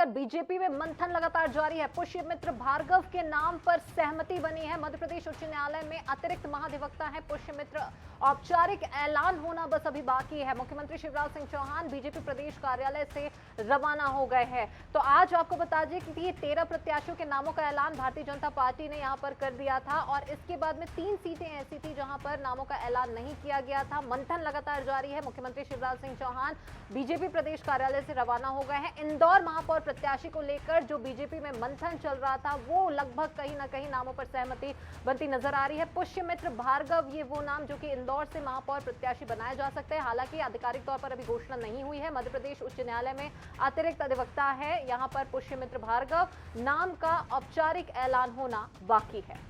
लेकर बीजेपी में मंथन लगातार जारी है। पुष्यमित्र भार्गव के नाम पर सहमति बनी है। मध्य प्रदेश उच्च न्यायालय में अतिरिक्त महाधिवक्ता है पुष्यमित्र। औपचारिक ऐलान होना बस अभी बाकी है। मुख्यमंत्री शिवराज सिंह चौहान बीजेपी प्रदेश कार्यालय से रवाना हो गए हैं। तो आज आपको बता दें कि 13 प्रत्याशियों के नामों का ऐलान भारतीय जनता पार्टी ने यहां पर कर दिया था और इसके बाद में 3 सीटें ऐसी थी जहां पर नामों का ऐलान नहीं किया गया था। मंथन लगातार जारी है। मुख्यमंत्री शिवराज सिंह चौहान बीजेपी प्रदेश कार्यालय से रवाना हो गए हैं। इंदौर महापौर प्रत्याशी को लेकर जो बीजेपी में मंथन चल रहा था वो लगभग कहीं ना कहीं नामों पर सहमति बनती नजर आ रही है। पुष्यमित्र भार्गव ये वो नाम जो कि इंदौर से महापौर प्रत्याशी बनाए जा सकते हैं। हालांकि आधिकारिक तौर पर अभी घोषणा नहीं हुई है। मध्य प्रदेश उच्च न्यायालय में अतिरिक्त अधिवक्ता है यहां पर पुष्यमित्र भार्गव, नाम का औपचारिक ऐलान होना बाकी है।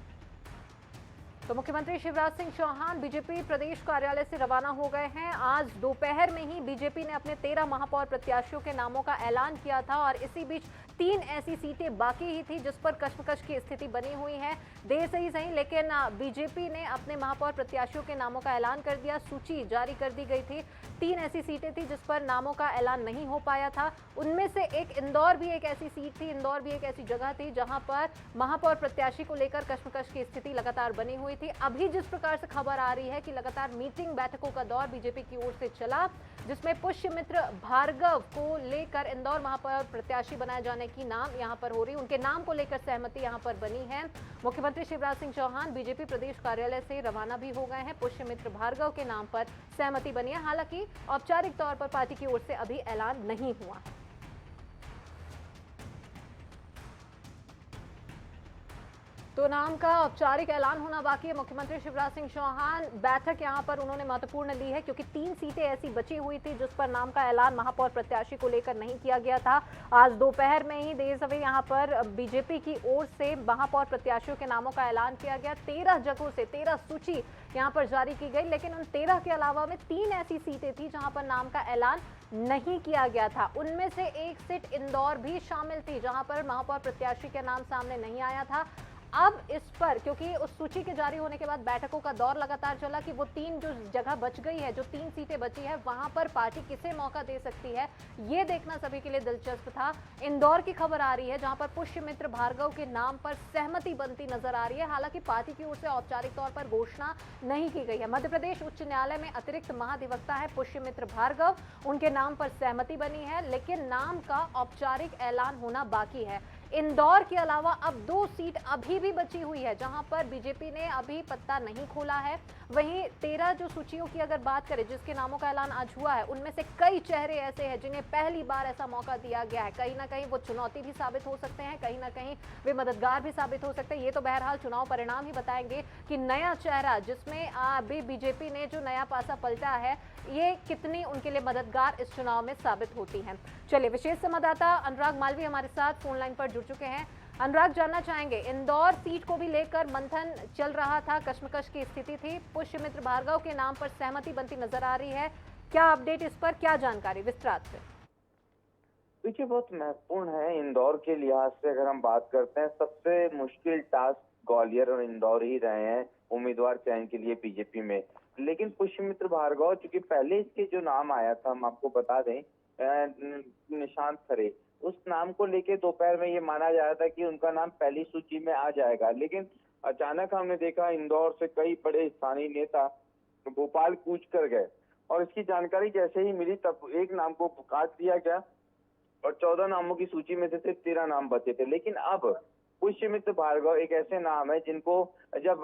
तो मुख्यमंत्री शिवराज सिंह चौहान बीजेपी प्रदेश कार्यालय से रवाना हो गए हैं। आज दोपहर में ही बीजेपी ने अपने 13 महापौर प्रत्याशियों के नामों का ऐलान किया था और इसी बीच 3 ऐसी सीटें बाकी ही थी जिस पर कश्मकश की स्थिति बनी हुई है। देर से ही सही लेकिन बीजेपी ने अपने महापौर प्रत्याशियों के नामों का ऐलान कर दिया। सूची जारी कर दी गई थी। 3 ऐसी सीटें थी जिस पर नामों का ऐलान नहीं हो पाया था। उनमें से एक इंदौर भी एक ऐसी सीट थी। इंदौर भी एक ऐसी जगह थी जहां पर महापौर प्रत्याशी को लेकर कश्मकश की स्थिति लगातार बनी हुई थी। अभी जिस प्रकार से खबर आ रही है कि लगातार मीटिंग बैठकों का दौर बीजेपी की ओर से चला जिसमें पुष्यमित्र भार्गव को लेकर इंदौर महापौर प्रत्याशी बनाए जाने की नाम यहां पर हो रही, उनके नाम को लेकर सहमति यहां पर बनी है। मुख्यमंत्री शिवराज सिंह चौहान बीजेपी प्रदेश कार्यालय से रवाना भी हो गए हैं। पुष्यमित्र भार्गव के नाम पर सहमति बनी है। हालांकि औपचारिक तौर पर पार्टी की ओर से अभी ऐलान नहीं हुआ है। तो नाम का औपचारिक ऐलान होना बाकी है। मुख्यमंत्री शिवराज सिंह चौहान बैठक यहां पर उन्होंने महत्वपूर्ण ली है क्योंकि 3 सीटें ऐसी बची हुई थी जिस पर नाम का ऐलान महापौर प्रत्याशी को लेकर नहीं किया गया था। आज दोपहर में ही देर सवेरे यहां पर बीजेपी की ओर से महापौर प्रत्याशियों के नामों का ऐलान किया गया। 13 जगहों से 13 सूची यहां पर जारी की गई लेकिन उन 13 के अलावा में 3 ऐसी सीटें थी जहां पर नाम का ऐलान नहीं किया गया था। उनमें से एक सीट इंदौर भी शामिल थी जहां पर महापौर प्रत्याशी का नाम सामने नहीं आया था। अब इस पर क्योंकि उस सूची के जारी होने के बाद बैठकों का दौर लगातार चला कि वो 3 जो जगह बच गई है, जो 3 सीटें बची है, वहां पर पार्टी किसे मौका दे सकती है, ये देखना सभी के लिए दिलचस्प था। इंदौर की खबर आ रही है जहां पर पुष्यमित्र भार्गव के नाम पर सहमति बनती नजर आ रही है। हालांकि पार्टी की ओर से औपचारिक तौर पर घोषणा नहीं की गई है। मध्य प्रदेश उच्च न्यायालय में अतिरिक्त महाधिवक्ता है पुष्यमित्र भार्गव, उनके नाम पर सहमति बनी है लेकिन नाम का औपचारिक ऐलान होना बाकी है। इंदौर के अलावा अब 2 सीट अभी भी बची हुई है जहां पर बीजेपी ने अभी पत्ता नहीं खोला है। वहीं 13 जो सूचियों की अगर बात करें जिसके नामों का ऐलान आज हुआ है उनमें से कई चेहरे ऐसे हैं जिन्हें पहली बार ऐसा मौका दिया गया है। कहीं ना कहीं वो चुनौती भी साबित हो सकते हैं, कहीं ना कहीं वे मददगार भी साबित हो सकते हैं। ये तो बहरहाल चुनाव परिणाम ही बताएंगे कि नया चेहरा जिसमें अभी बीजेपी ने जो नया पासा पलटा है ये कितनी उनके लिए मददगार इस चुनाव में साबित होती है। चलिए विशेष संवाददाता अनुराग मालवी हमारे साथ फोन लाइन पर जुड़ चुके हैं। अनुराग, जानना चाहेंगे इंदौर सीट को भी लेकर मंथन चल रहा था, कश्मकश की स्थिति थी, पुष्यमित्र भार्गव के नाम पर सहमति बनती नजर आ रही है, क्या अपडेट इस पर, क्या जानकारी विस्तार से? देखिए, बहुत महत्वपूर्ण है इंदौर के लिहाज से। अगर हम बात करते हैं, सबसे मुश्किल टास्क ग्वालियर और इंदौर ही रहे हैं उम्मीदवार चयन के लिए बीजेपी में। लेकिन पुष्यमित्र भार्गव, चूंकि पहले इसके जो नाम आया था, हम आपको बता दें, निशांत खरे, उस नाम को लेके दोपहर में ये माना जा रहा था कि उनका नाम पहली सूची में आ जाएगा। लेकिन अचानक हमने देखा इंदौर से कई बड़े स्थानीय नेता भोपाल कूच कर गए और इसकी जानकारी जैसे ही मिली तब एक नाम को काट दिया गया और 14 नामों की सूची में से सिर्फ 13 नाम बचे थे। लेकिन अब पुष्यमित्र भार्गव एक ऐसे नाम है जिनको जब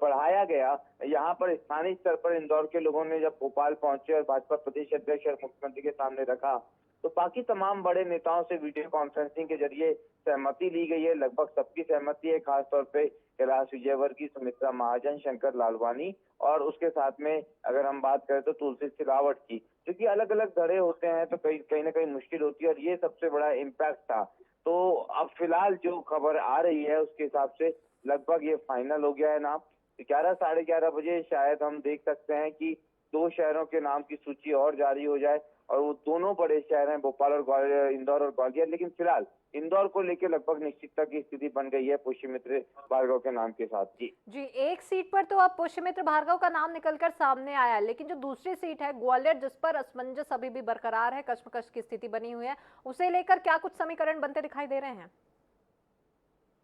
बढ़ाया गया, यहाँ पर स्थानीय स्तर पर इंदौर के लोगों ने जब भोपाल पहुंचे और भाजपा प्रदेश अध्यक्ष और मुख्यमंत्री के सामने रखा तो बाकी तमाम बड़े नेताओं से वीडियो कॉन्फ्रेंसिंग के जरिए सहमति ली गई है। लगभग सबकी सहमति है, खासतौर पे कैलाश विजयवर्गीय, सुमित्रा महाजन, शंकर लालवानी और उसके साथ में अगर हम बात करें तो तुलसी सिलावट की। क्योंकि अलग अलग धड़े होते हैं तो कहीं ना कहीं मुश्किल होती है और ये सबसे बड़ा इम्पैक्ट था। तो अब फिलहाल जो खबर आ रही है उसके हिसाब से लगभग ये फाइनल हो गया है नाम। 11 साढ़े 11 बजे शायद हम देख सकते हैं कि 2 शहरों के नाम की सूची और जारी हो जाए और वो दोनों बड़े शहर हैं, भोपाल और ग्वालियर, इंदौर और ग्वालियर। लेकिन फिलहाल इंदौर को लेकर लगभग निश्चितता की स्थिति बन गई है पुष्यमित्र भार्गव के नाम के साथ। जी जी, एक सीट पर तो अब पुष्यमित्र भार्गव का नाम निकलकर सामने आया है, लेकिन जो दूसरी सीट है ग्वालियर, जिस पर असमंजस अभी भी बरकरार है, कश्मकश की स्थिति बनी हुई है, उसे लेकर क्या कुछ समीकरण बनते दिखाई दे रहे हैं?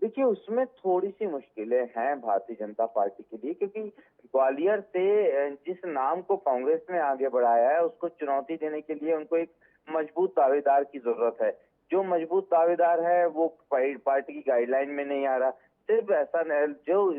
देखिए, उसमें थोड़ी सी मुश्किलें हैं भारतीय जनता पार्टी के लिए, क्योंकि ग्वालियर से जिस नाम को कांग्रेस ने आगे बढ़ाया है उसको चुनौती देने के लिए उनको एक मजबूत दावेदार की जरूरत है। जो मजबूत दावेदार है वो पार्टी की गाइडलाइन में नहीं आ रहा। सिर्फ ऐसा नहीं, जो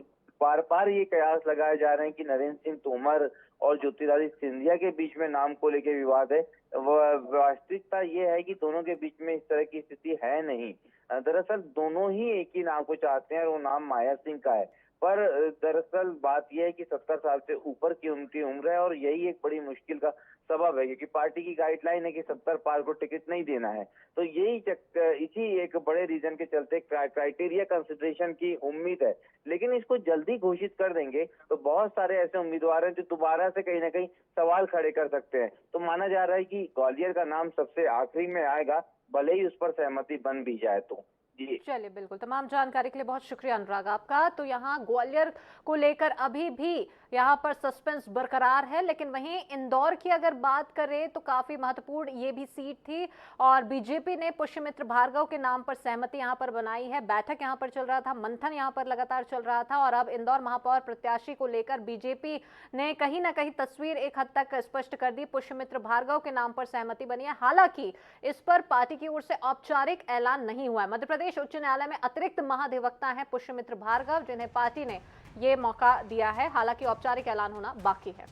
बार बार ये कयास लगाए जा रहे हैं कि नरेंद्र सिंह तोमर और ज्योतिरादित्य सिंधिया के बीच में नाम को लेकर विवाद है, वास्तविकता ये है कि दोनों के बीच में इस तरह की स्थिति है नहीं। दरअसल दोनों ही एक ही नाम को चाहते हैं और वो नाम माया सिंह का है। पर दरअसल बात यह है कि 70 साल से ऊपर की उनकी उम्र है और यही एक बड़ी मुश्किल का सबब है, क्योंकि पार्टी की गाइडलाइन है कि 70 पार को टिकट नहीं देना है। तो इसी एक बड़े रीजन के चलते क्राइटेरिया कंसिडरेशन की उम्मीद है। लेकिन इसको जल्दी घोषित कर देंगे तो बहुत सारे ऐसे उम्मीदवार हैं जो दोबारा से कहीं ना कहीं सवाल खड़े कर सकते हैं। तो माना जा रहा है कि ग्वालियर का नाम सबसे आखिरी में आएगा, भले ही उस पर सहमति बन भी जाए तो। जी चलिए, बिल्कुल, तमाम जानकारी के लिए बहुत शुक्रिया अनुराग आपका। तो यहाँ ग्वालियर को लेकर अभी भी यहाँ पर सस्पेंस बरकरार है, लेकिन वहीं इंदौर की अगर बात करें तो काफी महत्वपूर्ण ये भी सीट थी और बीजेपी ने पुष्यमित्र भार्गव के नाम पर सहमति यहाँ पर बनाई है। बैठक यहाँ पर चल रहा था, मंथन यहाँ पर लगातार चल रहा था और अब इंदौर महापौर प्रत्याशी को लेकर बीजेपी ने कहीं ना कहीं तस्वीर एक हद तक स्पष्ट कर दी। पुष्यमित्र भार्गव के नाम पर सहमति बनी है। हालांकि इस पर पार्टी की ओर से औपचारिक ऐलान नहीं हुआ है। मध्य प्रदेश उच्च न्यायालय में अतिरिक्त महाधिवक्ता हैं पुष्यमित्र भार्गव, जिन्हें पार्टी ने ये मौका दिया है। हालांकि औपचारिक ऐलान होना बाकी है।